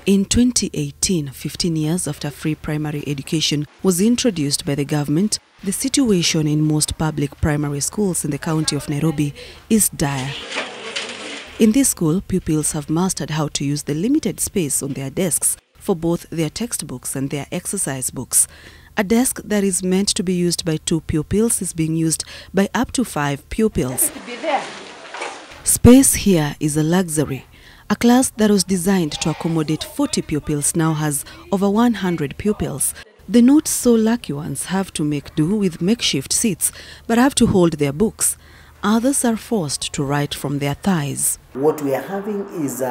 In 2018, 15 years after free primary education was introduced by the government, the situation in most public primary schools in the county of Nairobi is dire. In this school, pupils have mastered how to use the limited space on their desks for both their textbooks and their exercise books. A desk that is meant to be used by 2 pupils is being used by up to 5 pupils. Space here is a luxury. A class that was designed to accommodate 40 pupils now has over 100 pupils. The not so lucky ones have to make do with makeshift seats, but have to hold their books. Others are forced to write from their thighs. What we are having is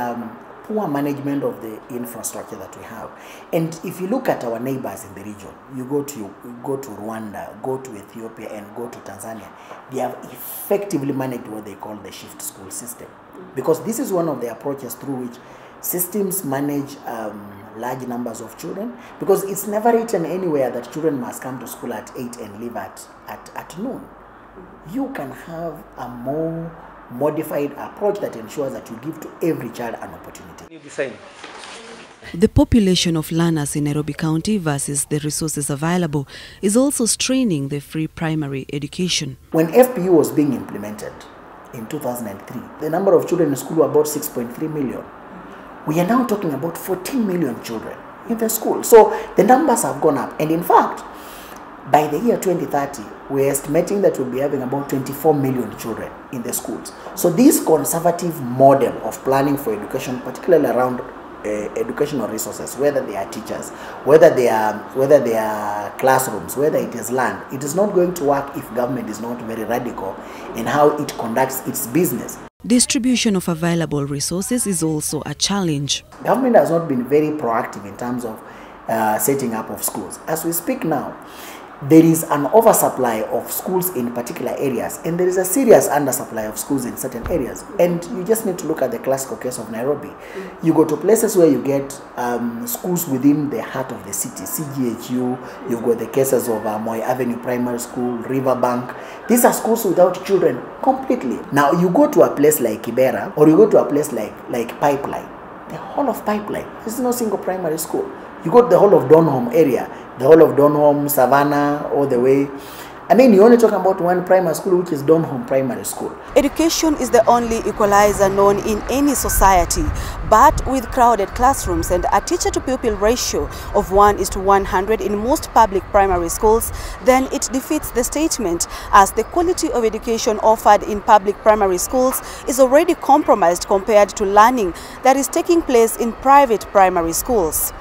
poor management of the infrastructure that we have. And if you look at our neighbors in the region, you go to Rwanda, go to Ethiopia, and go to Tanzania, they have effectively managed what they call the shift school system. Because this is one of the approaches through which systems manage large numbers of children, because it's never written anywhere that children must come to school at 8 and leave at noon. You can have a more modified approach that ensures that you give to every child an opportunity. The population of learners in Nairobi County versus the resources available is also straining the free primary education. When FPU was being implemented in 2003, the number of children in school were about 6.3 million. We are now talking about 14 million children in the school. So the numbers have gone up. And in fact, by the year 2030, we're estimating that we'll be having about 24 million children in the schools. So this conservative model of planning for education, particularly around educational resources, whether they are teachers, whether they are classrooms, whether it is land, it is not going to work if government is not very radical in how it conducts its business. Distribution of available resources is also a challenge. Government has not been very proactive in terms of setting up of schools. As we speak now, there is an oversupply of schools in particular areas, and there is a serious undersupply of schools in certain areas. And you just need to look at the classical case of Nairobi. You go to places where you get schools within the heart of the city, CGHU, you've got the cases of Moi Avenue Primary School, Riverbank. These are schools without children completely. Now you go to a place like Kibera, or you go to a place like Pipeline, the whole of Pipeline, there's no single primary school. You go to the whole of Donholm area, the whole of Donholm, Savannah, all the way. I mean, you're only talking about one primary school, which is Donholm Primary School. Education is the only equalizer known in any society, but with crowded classrooms and a teacher-to-pupil ratio of 1:100 in most public primary schools, then it defeats the statement, as the quality of education offered in public primary schools is already compromised compared to learning that is taking place in private primary schools.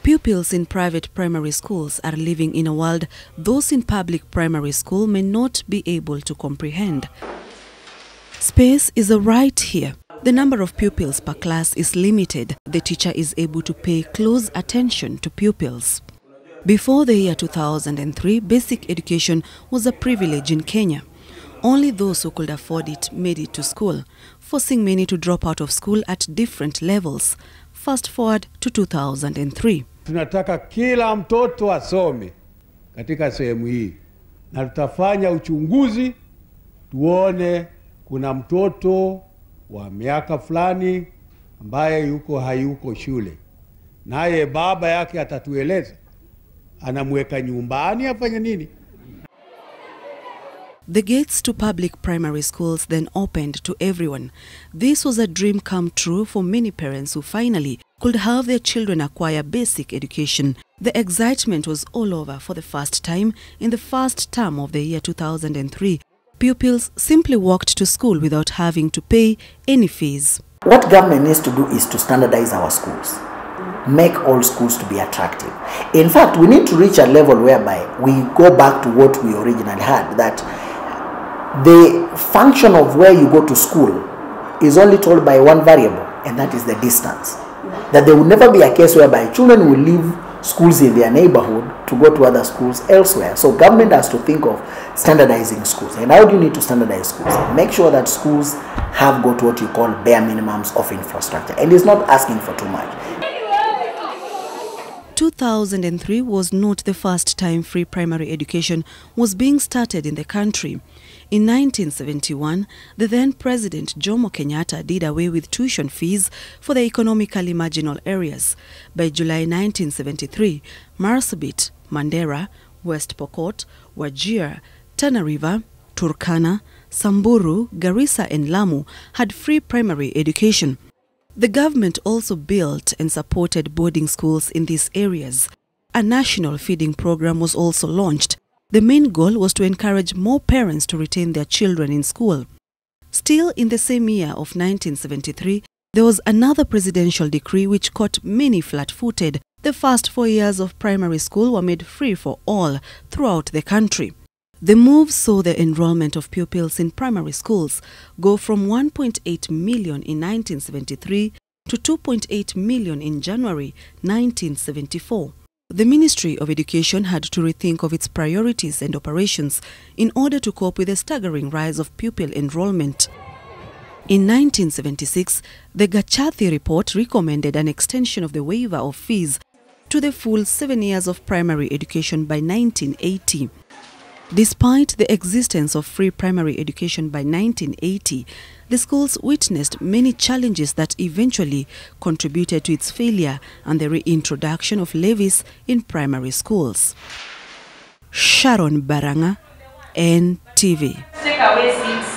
Pupils in private primary schools are living in a world those in public primary school may not be able to comprehend. Space is a right here. The number of pupils per class is limited. The teacher is able to pay close attention to pupils. Before the year 2003, basic education was a privilege in Kenya. Only those who could afford it made it to school, forcing many to drop out of school at different levels. Fast forward to 2003. Tunataka kila mtoto asome katika sehemu hii, na tutafanya uchunguzi tuone kuna mtoto wa miaka fulani ambaye hayuko shule, naye baba yake atatueleza anamweka nyumbani afanye nini. The gates to public primary schools then opened to everyone. This was a dream come true for many parents who finally could have their children acquire basic education. The excitement was all over for the first time in the first term of the year 2003. Pupils simply walked to school without having to pay any fees. What government needs to do is to standardize our schools. Make all schools to be attractive. In fact, we need to reach a level whereby we go back to what we originally had, that the function of where you go to school is only told by one variable, and that is the distance. That there will never be a case whereby children will leave schools in their neighborhood to go to other schools elsewhere. So government has to think of standardizing schools. And how do you need to standardize schools? Make sure that schools have got what you call bare minimums of infrastructure. And it's not asking for too much. 2003 was not the first time free primary education was being started in the country. In 1971, the then President Jomo Kenyatta did away with tuition fees for the economically marginal areas. By July 1973, Marsabit, Mandera, West Pokot, Wajir, Tana River, Turkana, Samburu, Garissa and Lamu had free primary education. The government also built and supported boarding schools in these areas. A national feeding program was also launched. The main goal was to encourage more parents to retain their children in school. Still in the same year of 1973, there was another presidential decree which caught many flat-footed. The first 4 years of primary school were made free for all throughout the country. The move saw the enrollment of pupils in primary schools go from 1.8 million in 1973 to 2.8 million in January 1974. The Ministry of Education had to rethink of its priorities and operations in order to cope with the staggering rise of pupil enrollment. In 1976, the Gachathi report recommended an extension of the waiver of fees to the full 7 years of primary education by 1980. Despite the existence of free primary education by 1980, the schools witnessed many challenges that eventually contributed to its failure and the reintroduction of levies in primary schools. Sharon Barang'a, NTV. Take away seats